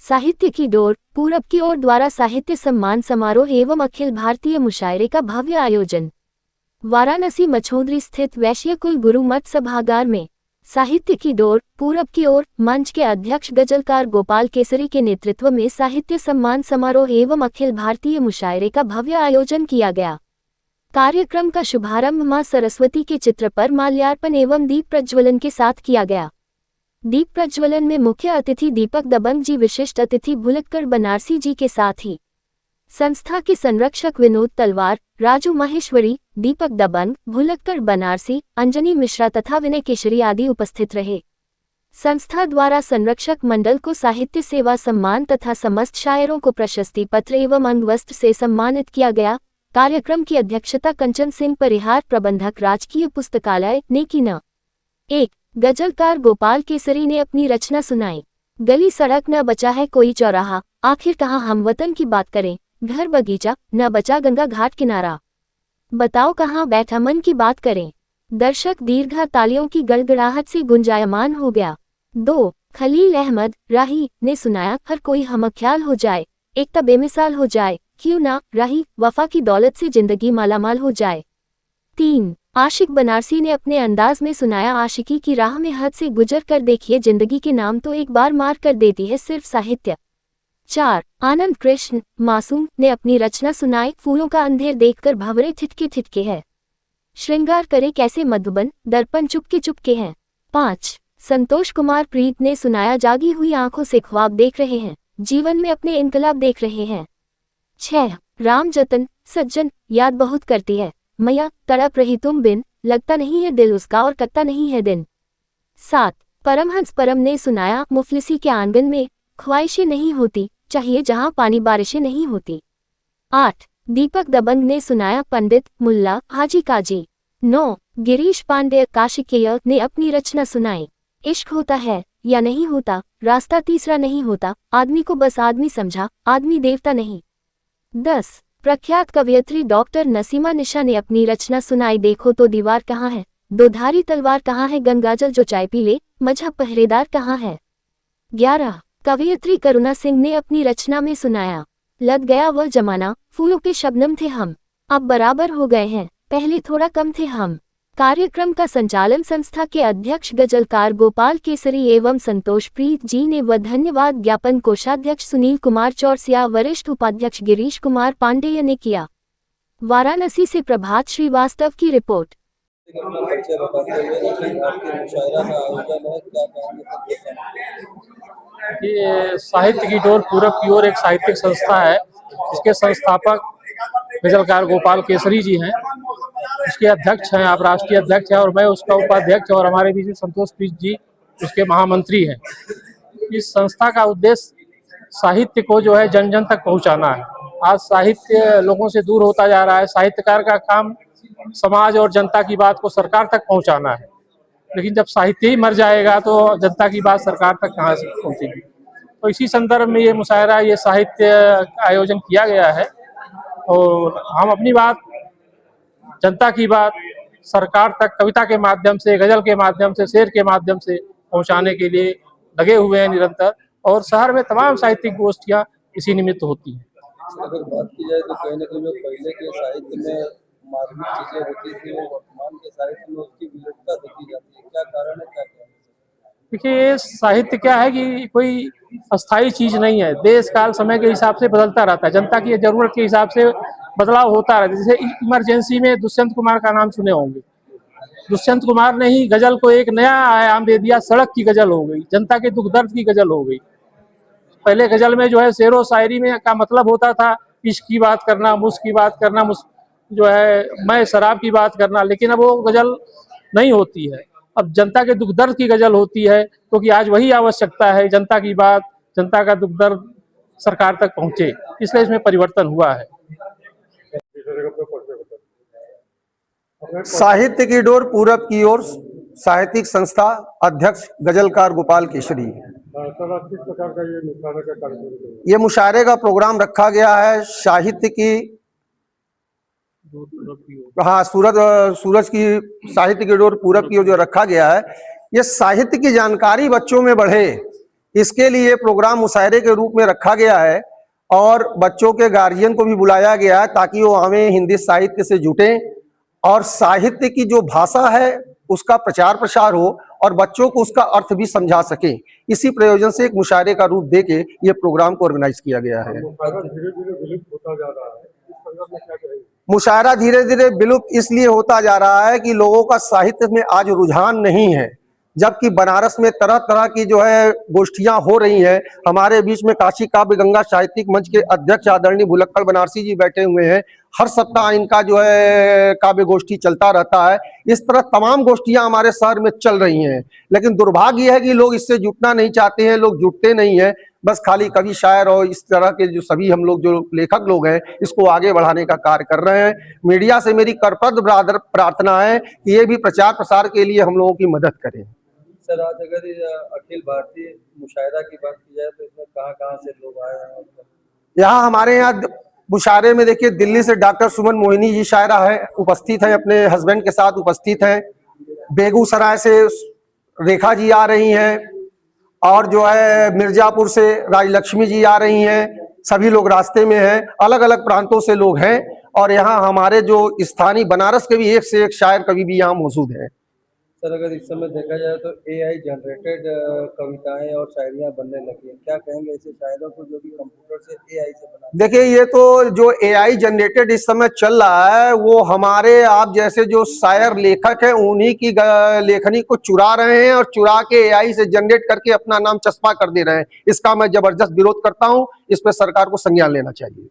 साहित्य की डोर पूरब की ओर द्वारा साहित्य सम्मान समारोह एवं अखिल भारतीय मुशायरे का भव्य आयोजन। वाराणसी मछोंदरी स्थित वैश्य कुल गुरु मठ सभागार में साहित्य की डोर पूरब की ओर मंच के अध्यक्ष गजलकार गोपाल केसरी के नेतृत्व में साहित्य सम्मान समारोह एवं अखिल भारतीय मुशायरे का भव्य आयोजन किया गया। कार्यक्रम का शुभारंभ मां सरस्वती के चित्र पर माल्यार्पण एवं दीप प्रज्वलन के साथ किया गया। दीप प्रज्वलन में मुख्य अतिथि दीपक दबंग जी, विशिष्ट अतिथि भुलक्कड़ बनारसी जी के साथ ही संस्था के संरक्षक विनोद तलवार, राजू माहेश्वरी, दीपक दबंग, भुलक्कड़ बनारसी, अंजनी मिश्रा तथा विनय केशरी आदि उपस्थित रहे। संस्था द्वारा संरक्षक मंडल को साहित्य सेवा सम्मान तथा समस्त शायरों को प्रशस्ति पत्र एवं अंगवस्त्र से सम्मानित किया गया। कार्यक्रम की अध्यक्षता कंचन सिंह परिहार, प्रबंधक राजकीय पुस्तकालय ने की। न 1 गजलकार गोपाल केसरी ने अपनी रचना सुनाई। गली सड़क न बचा है कोई चौराहा, आखिर कहाँ हम वतन की बात करें, घर बगीचा न बचा गंगा घाट किनारा, बताओ कहाँ बैठा मन की बात करें। दर्शक दीर्घा तालियों की गड़गड़ाहट से गुंजायमान हो गया। 2 खलील अहमद राही ने सुनाया, हर कोई हमख्याल हो जाए, एकता बेमिसाल हो जाए, क्यों ना राही वफा की दौलत से जिंदगी मालामाल हो जाए। 3 आशिक बनारसी ने अपने अंदाज में सुनाया, आशिकी की राह में हद से गुजर कर देखिए, जिंदगी के नाम तो एक बार मार कर देती है सिर्फ साहित्य। 4 आनंद कृष्ण मासूम ने अपनी रचना सुनाई, फूलों का अंधेर देखकर भंवरे ठिठके ठिठके है, श्रृंगार करे कैसे मधुबन, दर्पण चुपके चुपके हैं। 5 संतोष कुमार प्रीत ने सुनाया, जागी हुई आंखों से ख्वाब देख रहे हैं, जीवन में अपने इनकलाब देख रहे हैं। 6 राम जतन सज्जन याद बहुत करती है मैया, तड़प रही तुम बिन, लगता नहीं है दिल उसका और कटता नहीं है दिन। 7 परमहंस परम ने सुनाया, मुफलिसी के आंगन में ख्वाहिशें नहीं होती, चाहिए जहां पानी बारिशें नहीं होती। 8 दीपक दबंग ने सुनाया, पंडित मुल्ला हाजी काजी। 9 गिरीश पांडे काशिकेय ने अपनी रचना सुनाई, इश्क होता है या नहीं होता, रास्ता तीसरा नहीं होता, आदमी को बस आदमी समझा, आदमी देवता नहीं। 10 प्रख्यात कवयित्री डॉक्टर नसीमा निशा ने अपनी रचना सुनाई, देखो तो दीवार कहाँ है, दो धारी तलवार कहाँ है, गंगाजल जो चाय पी ले, मजहब पहरेदार कहाँ है। 11 कवयित्री करुणा सिंह ने अपनी रचना में सुनाया, लग गया वह जमाना, फूलों पे शबनम थे हम, अब बराबर हो गए हैं, पहले थोड़ा कम थे हम। कार्यक्रम का संचालन संस्था के अध्यक्ष गजलकार गोपाल केसरी एवं संतोष प्रीत जी ने व धन्यवाद ज्ञापन कोषाध्यक्ष सुनील कुमार चौरसिया, वरिष्ठ उपाध्यक्ष गिरीश कुमार पांडेय ने किया। वाराणसी से प्रभात श्रीवास्तव की रिपोर्ट। ये साहित्य की डोर पूरब की ओर एक साहित्यिक संस्था है, इसके संस्थापक गजलकार गोपाल केसरी जी हैं, उसके अध्यक्ष हैं, आप राष्ट्रीय अध्यक्ष हैं और मैं उसका उपाध्यक्ष, और हमारे बीच में संतोष प्रीत जी उसके महामंत्री हैं। इस संस्था का उद्देश्य साहित्य को जो है जन जन तक पहुंचाना है। आज साहित्य लोगों से दूर होता जा रहा है, साहित्यकार का काम समाज और जनता की बात को सरकार तक पहुंचाना है, लेकिन जब साहित्य ही मर जाएगा तो जनता की बात सरकार तक कहाँ से पहुंचेगी। तो इसी संदर्भ में ये मुशायरा, ये साहित्य आयोजन किया गया है और हम अपनी बात, जनता की बात सरकार तक कविता के माध्यम से, गजल के माध्यम से, शेर के माध्यम से पहुंचाने के लिए लगे हुए हैं निरंतर, और शहर में तमाम साहित्यिक गोष्ठियां इसी निमित्त होती हैं। अगर बात की जाए तो कहीं ना कहीं जो पहले के साहित्य में मार्मिक चीजें होती थी, वो वर्तमान के साहित्य में उसकी विलुप्तता देखी जाती है, क्या कारण है, क्या कारण है? देखिए, साहित्य क्या है कि कोई अस्थायी चीज नहीं है, देश काल समय के हिसाब से बदलता रहता है, जनता की जरूरत के हिसाब से बदलाव होता रहता है। जैसे इमरजेंसी में दुष्यंत कुमार का नाम सुने होंगे, दुष्यंत कुमार ने ही गजल को एक नया आयाम दे दिया, सड़क की गजल हो गई, जनता के दुख दर्द की गजल हो गई। पहले गजल में जो है शेरो शायरी में का मतलब होता था इश्क की बात करना, मुश्क की बात करना, जो है मैं शराब की बात करना, लेकिन अब वो गजल नहीं होती है, अब जनता के दुख दर्द की गजल होती है, क्योंकि आज वही आवश्यकता है, जनता की बात, जनता का दुख दर्द सरकार तक पहुंचे, इसलिए इसमें परिवर्तन हुआ है। साहित्य की डोर पूरब की ओर साहित्यिक संस्था अध्यक्ष गजलकार गोपाल केसरी। किस प्रकार का ये मुशायरे का कार्यक्रम? ये मुशायरे का प्रोग्राम रखा गया है साहित्य की, हाँ, सूरज की साहित्य की डोर पूरब की ओर जो रखा गया है, ये साहित्य की जानकारी बच्चों में बढ़े, इसके लिए प्रोग्राम मुशायरे के रूप में रखा गया है और बच्चों के गार्जियन को भी बुलाया गया है ताकि वो हमें हिंदी साहित्य से जुटें और साहित्य की जो भाषा है उसका प्रचार प्रसार हो और बच्चों को उसका अर्थ भी समझा सके। इसी प्रयोजन से एक मुशायरे का रूप देके ये प्रोग्राम को ऑर्गेनाइज किया गया है। मुशायरा धीरे धीरे विलुप्त इसलिए होता जा रहा है कि लोगों का साहित्य में आज रुझान नहीं है, जबकि बनारस में तरह तरह की जो है गोष्ठियां हो रही हैं। हमारे बीच में काशी काव्य गंगा साहित्यिक मंच के अध्यक्ष आदरणीय भुलक्कड़ बनारसी जी बैठे हुए हैं। हर सप्ताह इनका जो है काव्य गोष्ठी चलता रहता है। इस तरह तमाम गोष्ठियां हमारे शहर में चल रही हैं, लेकिन दुर्भाग्य है कि लोग इससे जुटना नहीं चाहते हैं, लोग जुटते नहीं हैं। बस खाली कवि शायर और इस तरह के जो सभी हम लोग जो लेखक लोग हैं इसको आगे बढ़ाने का कार्य कर रहे हैं। मीडिया से मेरी करपद प्रार्थना है कि ये भी प्रचार प्रसार के लिए हम लोगों की मदद करें। सर, आज अगर अखिल भारतीय मुशायरा की बात की जाए तो इसमें कहाँ से लोग आए हैं? यहाँ हमारे यहाँ मुशायरे में देखिए दिल्ली से डॉक्टर सुमन मोहिनी जी शायरा है, उपस्थित हैं, अपने हस्बैंड के साथ उपस्थित हैं। बेगूसराय से रेखा जी आ रही हैं और जो है मिर्जापुर से राजलक्ष्मी जी आ रही हैं। सभी लोग रास्ते में हैं, अलग अलग प्रांतों से लोग हैं और यहाँ हमारे जो स्थानीय बनारस के भी एक से एक शायर कवि भी यहाँ मौजूद हैं। सर, अगर इस समय देखा जाए तो AI जनरेटेड कविताएं और शायरियां बनने लगी हैं, क्या कहेंगे ऐसे शायरों को जो कि कंप्यूटर से AI से बना? देखिए, ये तो जो AI जनरेटेड इस समय चल रहा है वो हमारे आप जैसे जो शायर लेखक हैं उन्हीं की लेखनी को चुरा रहे हैं और चुरा के AI से जनरेट करके अपना नाम चस्पा कर दे रहे हैं। इसका मैं जबरदस्त विरोध करता हूँ, इस पर सरकार को संज्ञान लेना चाहिए।